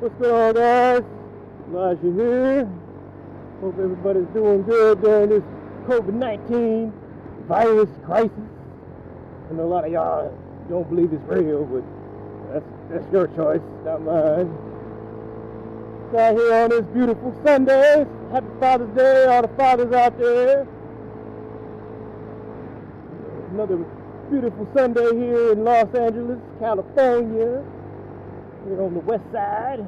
What's going on, guys? Elijah here. Hope everybody's doing good during this COVID-19 virus crisis. I know a lot of y'all don't believe it's real, but that's your choice, not mine. So out here on this beautiful Sunday. Happy Father's Day, all the fathers out there. Another beautiful Sunday here in Los Angeles, California. Here on the west side.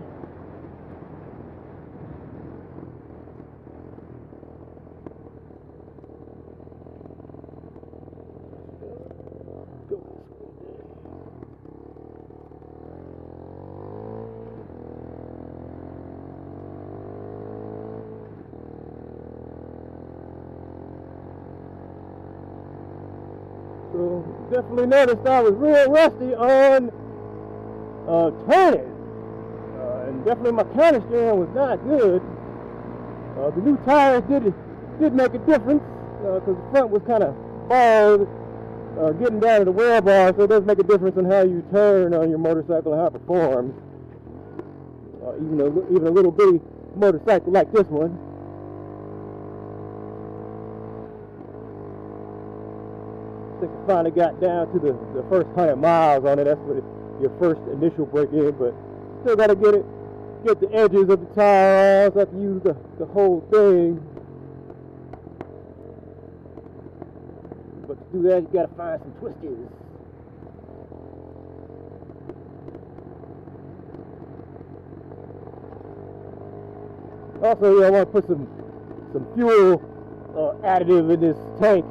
So definitely noticed I was real rusty on turning. And definitely my counter steering was not good. The new tires did make a difference because the front was kind of bald getting down to the wheel bar, so it does make a difference on how you turn on your motorcycle and how it performs. Even a little bitty motorcycle like this one. I think I finally got down to the first 100 miles on it. That's what your first initial break in, but still got to get the edges of the tire off, so I can use the whole thing. But to do that, you got to find some twisters. Also, I want to put some fuel additive in this tank,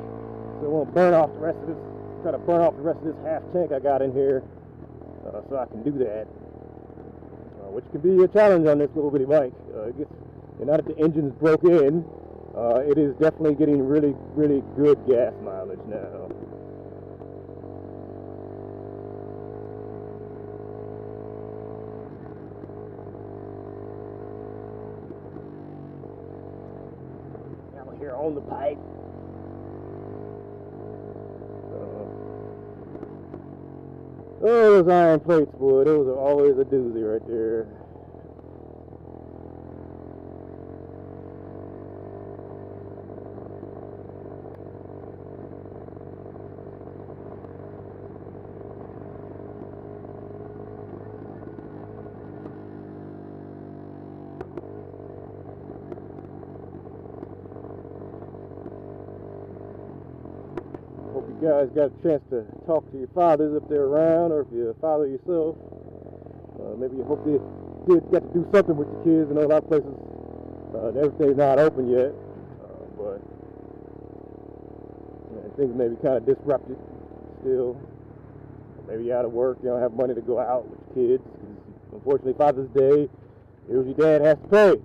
so it won't burn off the rest of this. Try to burn off the rest of this half tank I got in here, so I can do that. Which can be a challenge on this little bitty bike. Now that the engine's broke in, it is definitely getting really, really good gas mileage now. Now we're here on the pipe. Oh, those iron plates, boy, those are always a doozy right there. Hope you guys got a chance to talk to your fathers if they're around, or if you're a father yourself. Maybe you hope you did get to do something with your kids. I know a lot of places, everything's not open yet, but things may be kind of disrupted still. Maybe you're out of work, you don't have money to go out with your kids. Unfortunately, Father's Day, usually dad has to pay.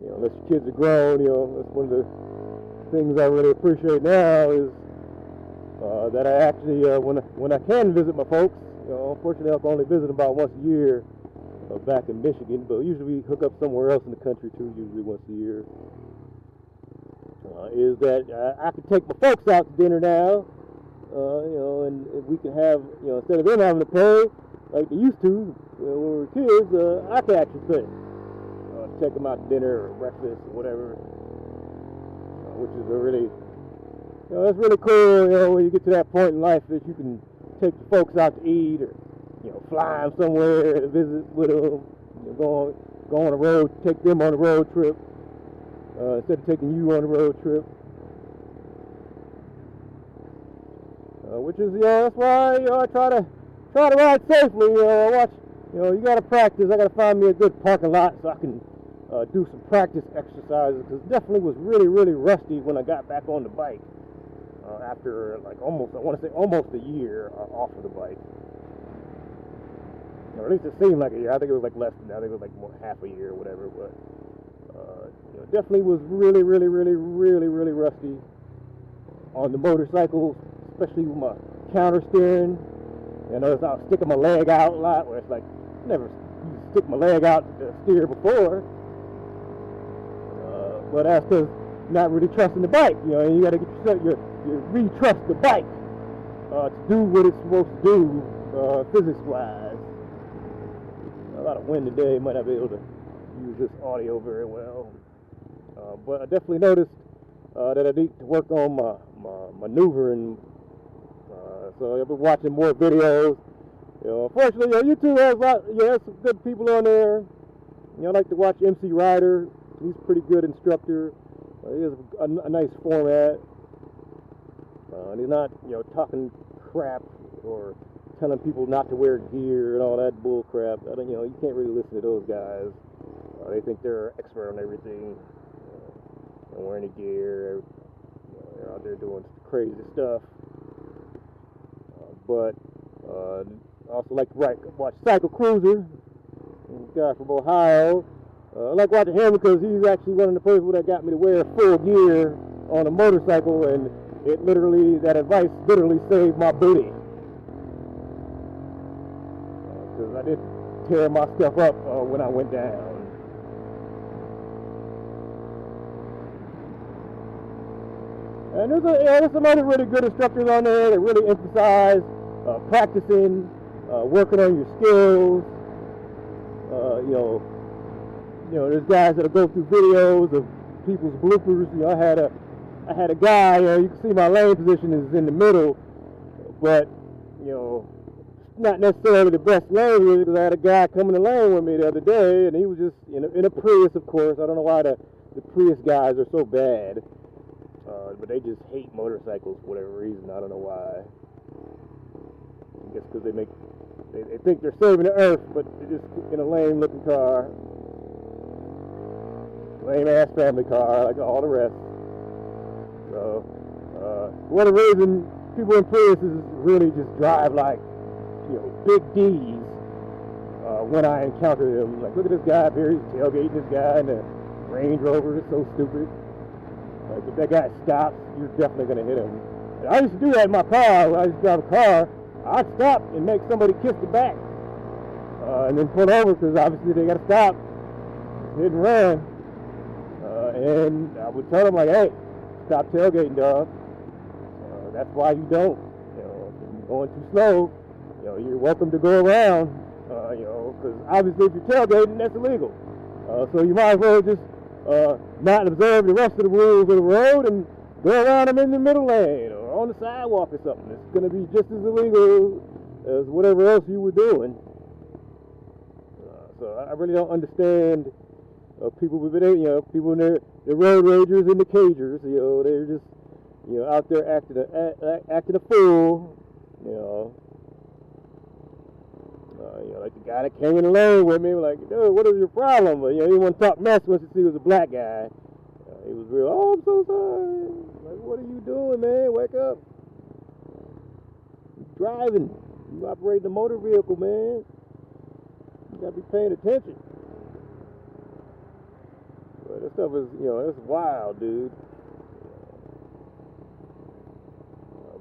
Unless your kids are grown, that's one of the things I really appreciate now is that I actually, when I can visit my folks, unfortunately I can only visit about once a year back in Michigan, but usually we hook up somewhere else in the country too, usually once a year, is that I can take my folks out to dinner now, and if we can have, instead of them having to pay like they used to when we were kids, I can actually pay. Take them out to dinner or breakfast or whatever. Which is a really, that's really cool, when you get to that point in life that you can take the folks out to eat or, fly them somewhere to visit with them, go on a road, take them on a road trip, instead of taking you on a road trip. Which is, that's why, I try to ride safely, I watch, you gotta practice. I gotta find me a good parking lot so I can do some practice exercises, because definitely was really, really rusty when I got back on the bike after like almost a year off of the bike. Or at least it seemed like a year. I think it was like less than that. I think it was like more half a year or whatever. But definitely was really, really, really, really, really rusty on the motorcycle, especially with my counter steering. I noticed I was sticking my leg out a lot, where it's like I never stick my leg out to steer before. But that's because not really trusting the bike. You got to get yourself, you re-trust the bike to do what it's supposed to do physics-wise. lot of wind today. Might not be able to use this audio very well. But I definitely noticed that I need to work on my maneuvering. So I've been watching more videos. Unfortunately, YouTube has has some good people on there. I like to watch MC Ryder. He's a pretty good instructor. He has a nice format. And he's not, talking crap or telling people not to wear gear and all that bull crap. You can't really listen to those guys. They think they're expert on everything. Don't wear any gear. They're out there doing crazy stuff. But I also like to watch Cycle Cruiser. This guy from Ohio. I like watching him because he's actually one of the people that got me to wear full gear on a motorcycle, and that advice literally saved my booty. Because I did tear my stuff up when I went down. And there's some other really good instructors on there that really emphasize practicing, working on your skills. There's guys that'll go through videos of people's bloopers. I had a guy. You can see my lane position is in the middle, but not necessarily the best lane because I had a guy come in the lane with me the other day, and he was just in a Prius, of course. I don't know why the Prius guys are so bad, but they just hate motorcycles for whatever reason. I don't know why. I guess because they think they're saving the earth, but they're just in a lame-looking car. Lame-ass family car, like all the rest. So, for whatever reason, people in Priuses really just drive like, big D's when I encounter them. Like, look at this guy up here, he's tailgating this guy in a Range Rover. It's so stupid. Like, if that guy stops, you're definitely going to hit him. And I used to do that in my car. When I used to drive a car, I'd stop and make somebody kiss the back. And then pull over because obviously they got to stop. Hit and run. And I would tell them, like, hey, stop tailgating, dog. That's why you don't. If you're going too slow, you're welcome to go around. Because obviously if you're tailgating, that's illegal. So you might as well just not observe the rest of the rules of the road and go around them in the middle lane or on the sidewalk or something. It's going to be just as illegal as whatever else you were doing. So I really don't understand people with people in their road ragers and the cagers. They're just out there acting a fool. Like the guy that came in the lane with me, like, dude, what is your problem? But he didn't want to talk mess once he was a black guy. He was real. Oh, I'm so sorry. Like, what are you doing, man? Wake up. You're driving. You operating a motor vehicle, man. You gotta be paying attention. But this stuff is, it's wild, dude.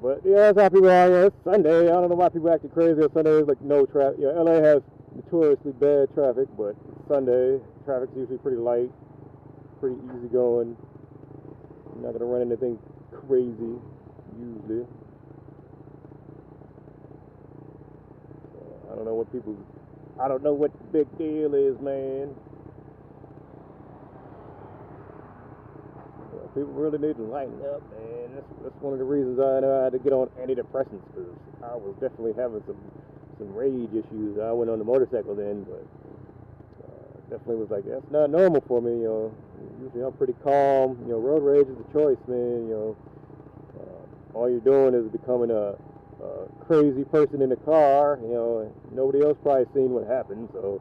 But that's how people are. It's Sunday. I don't know why people acting crazy on Sunday. There's like no traffic. LA has notoriously bad traffic, but Sunday traffic's usually pretty light, pretty easy going. You're not gonna run anything crazy usually. I don't know what the big deal is, man. People really need to lighten up, man. That's one of the reasons I had to get on antidepressants, because I was definitely having some rage issues. I went on the motorcycle then, but definitely was like, that's not normal for me. Usually I'm pretty calm. Road rage is a choice, man. All you're doing is becoming a crazy person in the car. Nobody else probably seen what happened, so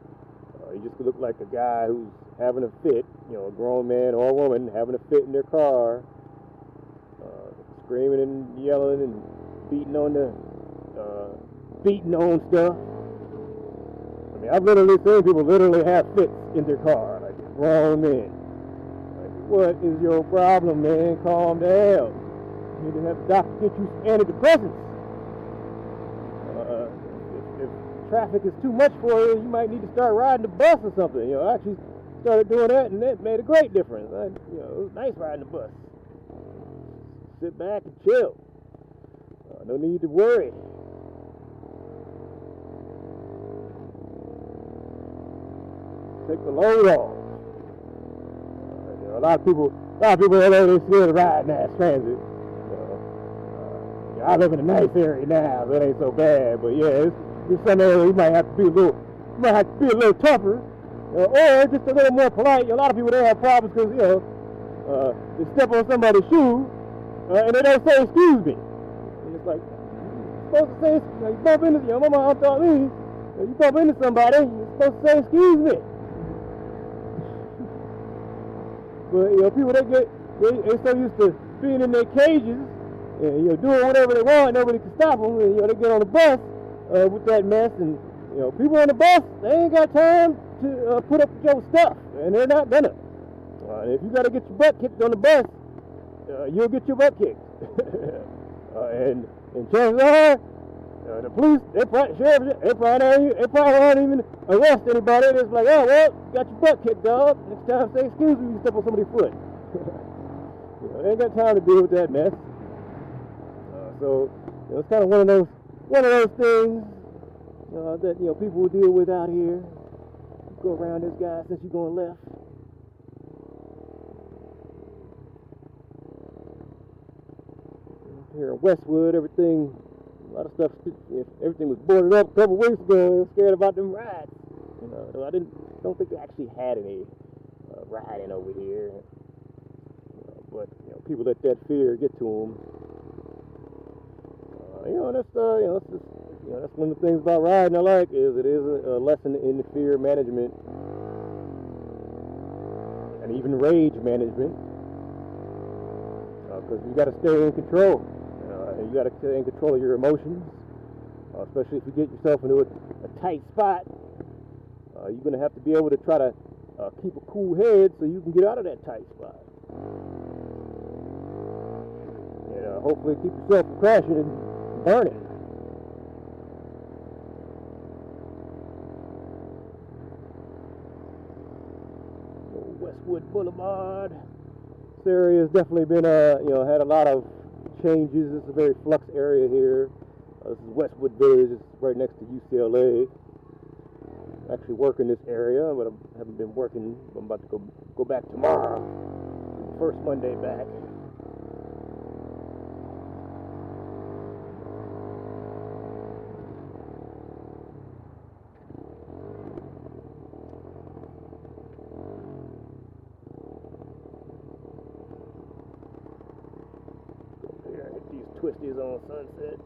you just look like a guy who's having a fit, a grown man or a woman having a fit in their car, screaming and yelling and beating on stuff. I mean, I've literally seen people literally have fits in their car, like grown men. Like, what is your problem, man? Calm down. You need to have the doctor get you some antidepressants. If traffic is too much for you, you might need to start riding the bus or something. I actually started doing that, and it made a great difference. It was nice riding the bus. Sit back and chill. No need to worry. take the load off. You know, a lot of people they're scared of riding mass transit. I live in a nice area now, so it ain't so bad. But yeah, it's some area you might have to be a little tougher, or just a little more polite. A lot of people don't have problems because they step on somebody's shoe and they don't say excuse me. And it's like you're supposed to say, you bump into my mom taught me, you bump into somebody, you're supposed to say excuse me. But people they so used to being in their cages. And doing whatever they want, nobody can stop them. And they get on the bus with that mess, and people on the bus, they ain't got time to put up with your stuff, and they're not gonna. If you gotta get your butt kicked on the bus, you'll get your butt kicked. and chances are, the police, they probably won't even arrest anybody. They're just like, oh well, you got your butt kicked, dog. Next time, say excuse me, you step on somebody's foot. They ain't got time to deal with that mess. So it's kind of one of those things that people will deal with out here. You go around this guy since you're going left. Here in Westwood, everything was boarded up a couple weeks ago. They were scared about them rides. I don't think they actually had any riding over here. But people let that fear get to them. That's one of the things about riding I like is it is a lesson in fear management and even rage management, because you got to stay in control. You got to stay in control of your emotions, especially if you get yourself into a tight spot. You're going to have to be able to try to keep a cool head so you can get out of that tight spot. Hopefully keep yourself from crashing and burning. Westwood Boulevard. This area has definitely been, had a lot of changes. It's a very flux area here. This is Westwood Village. It's right next to UCLA. I actually work in this area, but I haven't been working. I'm about to go back tomorrow. First Monday back. Twisties on Sunset.